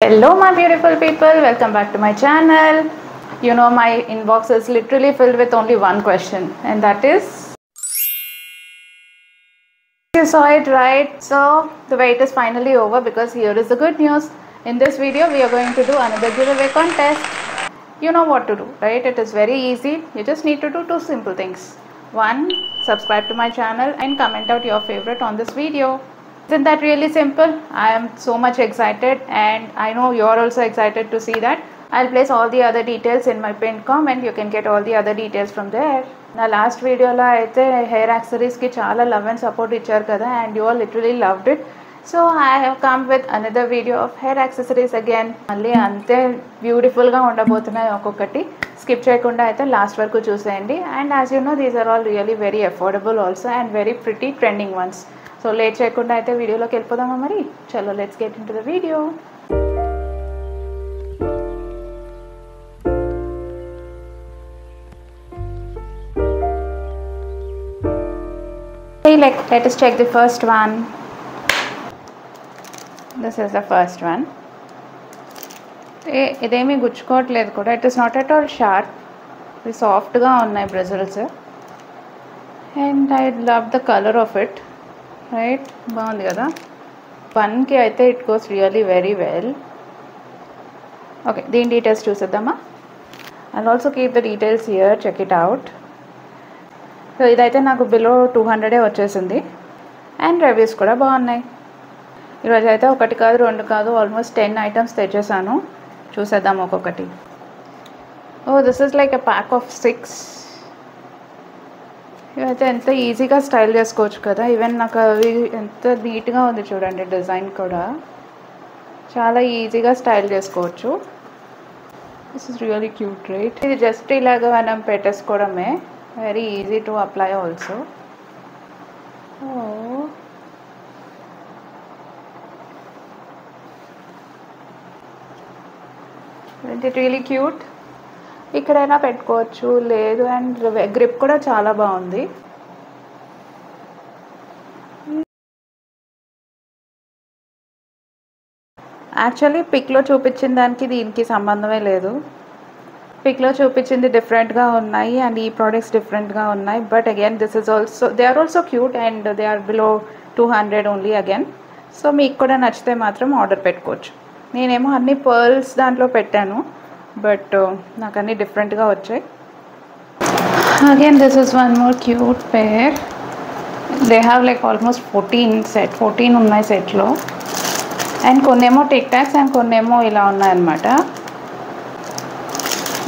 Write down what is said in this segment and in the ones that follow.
Hello my beautiful people, welcome back to my channel. You know my inbox is literally filled with only one question, and that is, you saw it right. So the wait is finally over because here is the good news. In this video we are going to do another giveaway contest. You know what to do, right? It is very easy. You just need to do two simple things. One, subscribe to my channel and comment out your favorite on this video. Isn't that really simple? I am so much excited and I know you're also excited to see that. I'll place all the other details in my pinned comment. You can get all the other details from there. Na last video la aithe hair accessories ki chaala love and support icharu kada, and you all literally loved it. So I have come with another video of hair accessories again. Malli ante beautiful ga undabothunnayi okkokati. Skip cheyakunda aithe last varaku chuseyandi. And as you know, these are all really very affordable also and very pretty trending ones. So late చేయకుండా అయితే వీడియోలోకి వెళ్ళిపోదామా మరి? చలో let's get into the video. Let us check the first one. This is the first one. ఇదేమీ గుచ్చుకోవట్లేదు కూడా. It is not at all sharp. ఇది సాఫ్ట్గా ఉన్నాయి bristles. And I love the colour of it. Right, బాగుంది కదా. వన్కి అయితే it goes really very well. Okay, దీని డీటెయిల్స్ చూసేద్దామా? And also keep the details here, check it out. So ఇదైతే నాకు బిలో 200 వచ్చేసింది. అండ్ రివ్యూస్ కూడా బాగున్నాయి. ఈరోజు అయితే ఒకటి కాదు రెండు కాదు, ఆల్మోస్ట్ 10 ఐటమ్స్ తెచ్చేసాను. చూసేద్దాం ఒక్కొక్కటి. Oh, this is like a pack of 6. ఇవైతే ఎంత ఈజీగా స్టైల్ చేసుకోవచ్చు కదా. ఈవెన్ నాకు అవి ఎంత నీట్గా ఉంది చూడండి, డిజైన్ కూడా చాలా ఈజీగా స్టైల్ చేసుకోవచ్చు. This is really cute, right? ఇది జస్ట్ ఇలాగ మనం పెట్టేసుకోవడమే. Very easy to apply also. It really cute. ఇక్కడైనా పెట్టుకోవచ్చు, లేదు. అండ్ గ్రిప్ కూడా చాలా బాగుంది. యాక్చువల్లీ పిక్లో చూపించిన దానికి దీనికి సంబంధమే లేదు. పిక్లో చూపించింది డిఫరెంట్గా ఉన్నాయి అండ్ ఈ ప్రోడక్ట్స్ డిఫరెంట్గా ఉన్నాయి. But again this is also, they are also cute and they are below 200 only again. So మీకు కూడా నచ్చితే మాత్రం ఆర్డర్ పెట్టుకోవచ్చు. నేనేమో అన్ని పర్ల్స్ దాంట్లో పెట్టాను, బట్ నాకు అన్నీ డిఫరెంట్గా వచ్చాయి. Again this is one more cute pair. They have like almost 14 ఉన్నాయి సెట్లో. అండ్ కొన్నేమో టిక్ టాక్స్ అండ్ కొన్నేమో ఇలా ఉన్నాయన్నమాట.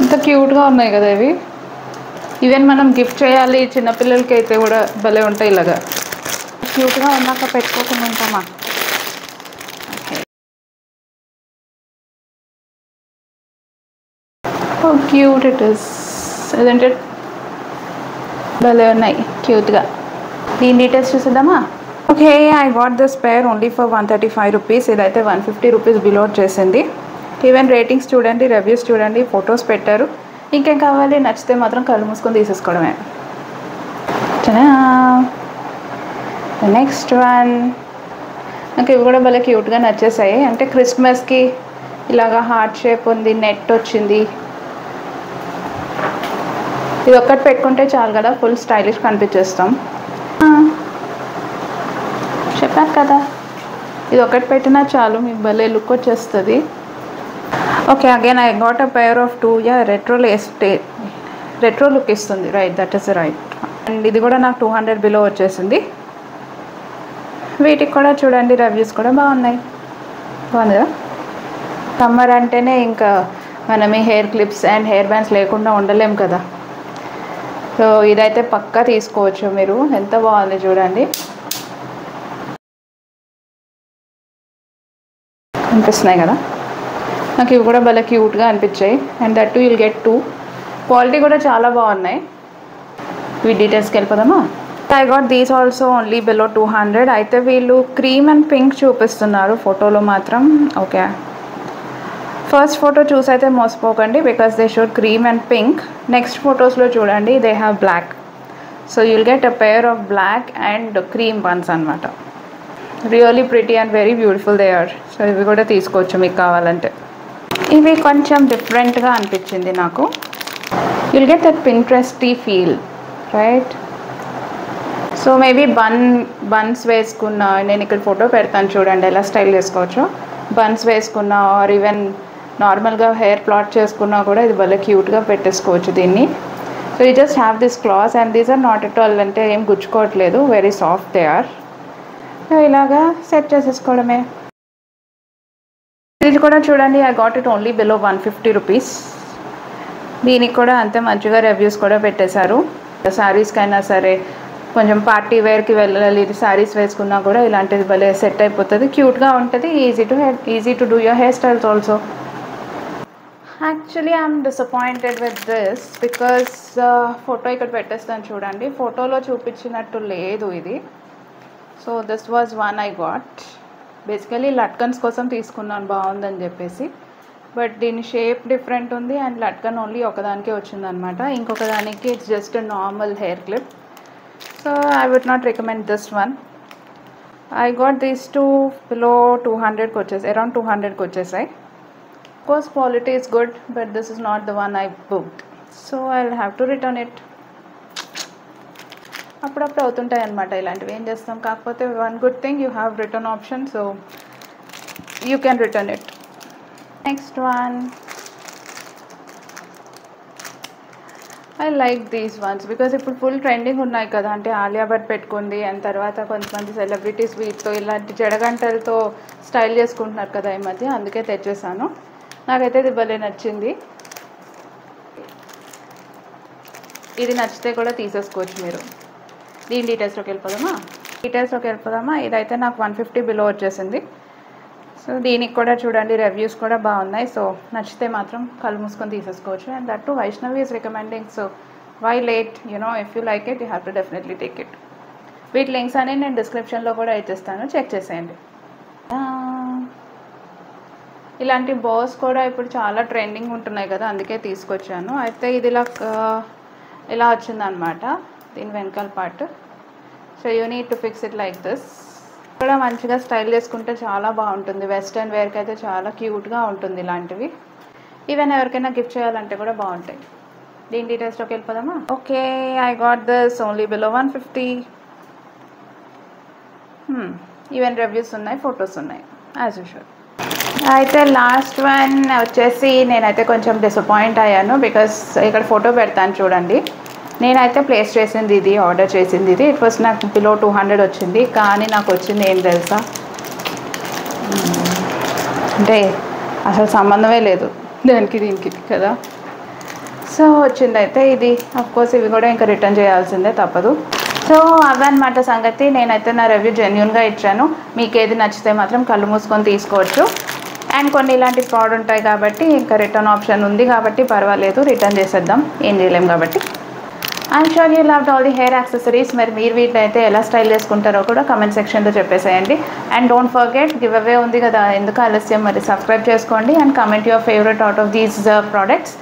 ఇంత క్యూట్గా ఉన్నాయి కదా ఇవి. ఈవెన్ మనం గిఫ్ట్ చేయాలి చిన్నపిల్లలకి అయితే కూడా భలే ఉంటాయి ఇలాగా. క్యూట్గా ఉన్నాక పెట్టుకోకుండా ఉంటామా? How cute it is, isn't it? భలే ఉన్నాయి క్యూట్గా. దీని డీటెయిల్స్ చూసేద్దామా? Okay, I got this pair only for 135 rupees. ఇదైతే 150 రూపీస్ బిలో వచ్చేసింది. ఈవెన్ రేటింగ్స్ చూడండి, రివ్యూస్ చూడండి, ఫొటోస్ పెట్టారు. ఇంకేం కావాలి? నచ్చితే మాత్రం కళ్ళు మూసుకొని తీసేసుకోవడమే. Next one. నాకు ఇవి కూడా భలే క్యూట్గా నచ్చేసాయి. అంటే క్రిస్మస్కి ఇలాగా హార్ట్ షేప్ ఉంది, నెట్ వచ్చింది. ఇది ఒక్కటి పెట్టుకుంటే చాలు కదా, ఫుల్ స్టైలిష్ కనిపించేస్తాం. చెప్పాను కదా, ఇది ఒకటి పెట్టినా చాలు, మీకు భలే లుక్ వచ్చేస్తుంది. Okay, again I got a pair of 2. Retro look ఇస్తుంది, right? That is right. And ఇది కూడా నాకు 200 బిలో వచ్చేసింది. వీటికి కూడా చూడండి, రివ్యూస్ కూడా బాగున్నాయి. బాగుందా? సమ్మర్ అంటేనే ఇంకా మనం ఈ hair clips and hair bands లేకుండా ఉండలేం కదా. సో ఇదైతే పక్కా తీసుకోవచ్చు మీరు. ఎంత బాగుంది చూడండి, అనిపిస్తున్నాయి కదా. నాకు ఇవి కూడా భలే క్యూట్గా అనిపించాయి. And that to will get 2. Quality కూడా చాలా బాగున్నాయి. ఈ డీటెయిల్స్కి వెళ్ళిపోదామా? I got these also only below 200. అయితే వీళ్ళు క్రీమ్ అండ్ పింక్ చూపిస్తున్నారు ఫోటోలో మాత్రం. ఓకే, ఫస్ట్ ఫోటో చూసైతే మోసపోకండి because they showed cream and pink. Next ఫొటోస్లో చూడండి, they have black. So you'll get a pair of black and cream ones అనమాట. Really pretty and very beautiful they are. So ఇవి కూడా తీసుకోవచ్చు మీకు కావాలంటే. ఇవి కొంచెం డిఫరెంట్గా అనిపించింది నాకు. You'll get that Pinteresty feel, right? So maybe buns వేసుకున్న, నేను ఇక్కడ ఫోటో పెడతాను చూడండి ఎలా స్టైల్ చేసుకోవచ్చో. బన్స్ వేసుకున్న ఆర్ ఈవెన్ నార్మల్గా హెయిర్ ప్లాట్ చేసుకున్నా కూడా ఇది భలే క్యూట్గా పెట్టేసుకోవచ్చు దీన్ని. So you just have this claws and these are not at all, అంటే ఏం గుచ్చుకోవట్లేదు, వెరీ సాఫ్ట్ దే ఆర్. ఇలాగా సెట్ చేసేసుకోవడమే. ఇది కూడా చూడండి, I got it only below 150 rupees. దీనికి కూడా అంతే మంచిగా రివ్యూస్ కూడా పెట్టేశారు. శారీస్కైనా సరే, కొంచెం పార్టీ వేర్కి వెళ్ళాలి, ఇది శారీస్ వేసుకున్నా కూడా ఇలాంటిది భలే సెట్ అయిపోతుంది, క్యూట్గా ఉంటుంది, easy to do your hair styles also. Actually I'm disappointed with this because photo ఇక్కడ పెట్టేస్తాను చూడండి, ఫోటోలో చూపించినట్టు లేదు ఇది. So this was one I got. Basically latkans కోసం తీసుకున్నాను బాగుందని చెప్పేసి, బట్ దీని షేప్ డిఫరెంట్ ఉంది అండ్ లట్కన్ ఓన్లీ ఒకదానికే వచ్చిందనమాట. ఇంకొక దానికి it's just normal hair clip. So I would not recommend this one. I got these two below 200 వచ్చేసి, around 200 వచ్చేసాయి. Of course quality is good, but this is not the one I booked, so I'll have to return it. అప్పుడప్పుడు అవుతుంటాయి అన్నమాట ఇలాంటివి, ఏం చేస్తాం. కాకపోతే one good thing, you have return option, so you can return it. Next one, I like these ones because ఇప్పుడు full trending ఉన్నాయి కదా, అంటే ఆలియా భట్ పెట్టుకుంది అండ్ తర్వాత కొంతమంది సెలబ్రిటీస్ వీటితో ఇలాంటి జడగంటలతో స్టైల్ చేసుకుంటున్నారు కదా ఈ మధ్య, అందుకే తెచ్చేసాను. నాకైతే ఇది భలే నచ్చింది. ఇది నచ్చితే కూడా తీసేసుకోవచ్చు మీరు. దీని డీటెయిల్స్లోకి వెళ్ళిపోదామా. ఇదైతే నాకు 150 బిలో వచ్చేసింది. సో దీనికి కూడా చూడండి రివ్యూస్ కూడా బాగున్నాయి. సో నచ్చితే మాత్రం కళ్ళు మూసుకొని తీసేసుకోవచ్చు. And that too Vaishnavi is recommending, so why late, if you like it you have to definitely take it. వీటి లింక్స్ అని నేను డిస్క్రిప్షన్లో కూడా ఇచ్చేస్తాను, చెక్ చేసేయండి. ఇలాంటి బాస్ కూడా ఇప్పుడు చాలా ట్రెండింగ్ ఉంటున్నాయి కదా, అందుకే తీసుకొచ్చాను. అయితే ఇది ఇలా వచ్చిందనమాట దీని వెనకాల part. So you need to fix it like this. కూడా మంచిగా స్టైల్ చేసుకుంటే చాలా బాగుంటుంది, వెస్ట్రన్ వేర్కి అయితే చాలా క్యూట్గా ఉంటుంది ఇలాంటివి. ఈవెన్ ఎవరికైనా గిఫ్ట్ చేయాలంటే కూడా బాగుంటాయి. దీని డీటెయిల్స్లోకి వెళ్ళిపోదామా. Okay, I got this only below 150. Even reviews ఉన్నాయి, ఫొటోస్ ఉన్నాయి యాజ్ యూజువల్. అయితే లాస్ట్ వన్ వచ్చేసి నేనైతే కొంచెం డిసప్పాయింట్ అయ్యాను బికాస్ ఇక్కడ ఫోటో పెడతాను చూడండి. నేనైతే ప్లేస్ చేసింది ఇది, ఆర్డర్ చేసింది ఇది. ఇట్ వాస్ నాకు బిలో 200 వచ్చింది, కానీ నాకు వచ్చింది ఏం తెలుసా, అంటే అసలు సంబంధమే లేదు దానికి దీనికి కదా. సో వచ్చింది అయితే ఇది. అఫ్కోర్స్ ఇవి కూడా ఇంకా రిటర్న్ చేయాల్సిందే, తప్పదు. సో అవన్నమాట సంగతి. నేనైతే నా రివ్యూ జెన్యూన్గా ఇచ్చాను. మీకు ఏది నచ్చితే మాత్రం కళ్ళు మూసుకొని తీసుకోవచ్చు. అండ్ కొన్ని ఇలాంటి ఫ్రాడ్ ఉంటాయి కాబట్టి ఇంకా రిటర్న్ ఆప్షన్ ఉంది కాబట్టి పర్వాలేదు, రిటర్న్ చేసేద్దాం, ఏం చేయలేం కాబట్టి. I'm sure you loved all the hair accessories. మరి మీరు వీటిలో అయితే ఎలా స్టైల్ చేసుకుంటారో కూడా కమెంట్ సెక్షన్లో చెప్పేసేయండి. And don't forget giveaway ఉంది కదా, ఎందుకు ఆలస్యం, మరి సబ్స్క్రైబ్ చేసుకోండి and comment your favourite out of these products.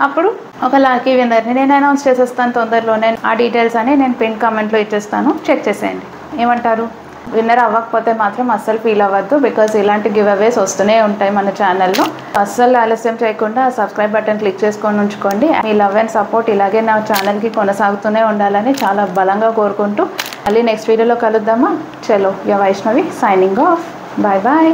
అప్పుడు ఒక లక్కీ విన్నర్ని నేను అనౌన్స్ చేసేస్తాను తొందరలోనే. ఆ డీటెయిల్స్ అని నేను పిన్ కామెంట్లో ఇచ్చేస్తాను, చెక్ చేసేయండి. ఏమంటారు? విన్నర్ అవ్వకపోతే మాత్రం అస్సలు ఫీల్ అవ్వద్దు, బికాజ్ ఇలాంటి గివ్ అవేస్ వస్తూనే ఉంటాయి మన ఛానల్లో. అస్సలు ఆలస్యం చేయకుండా సబ్స్క్రైబ్ బటన్ క్లిక్ చేసుకొని ఉంచుకోండి. మీ లవ్ అండ్ సపోర్ట్ ఇలాగే నా ఛానల్కి కొనసాగుతూనే ఉండాలని చాలా బలంగా కోరుకుంటూ మళ్ళీ నెక్స్ట్ వీడియోలో కలుద్దామా. చలో, yeah Vaishnavi signing off. Bye bye.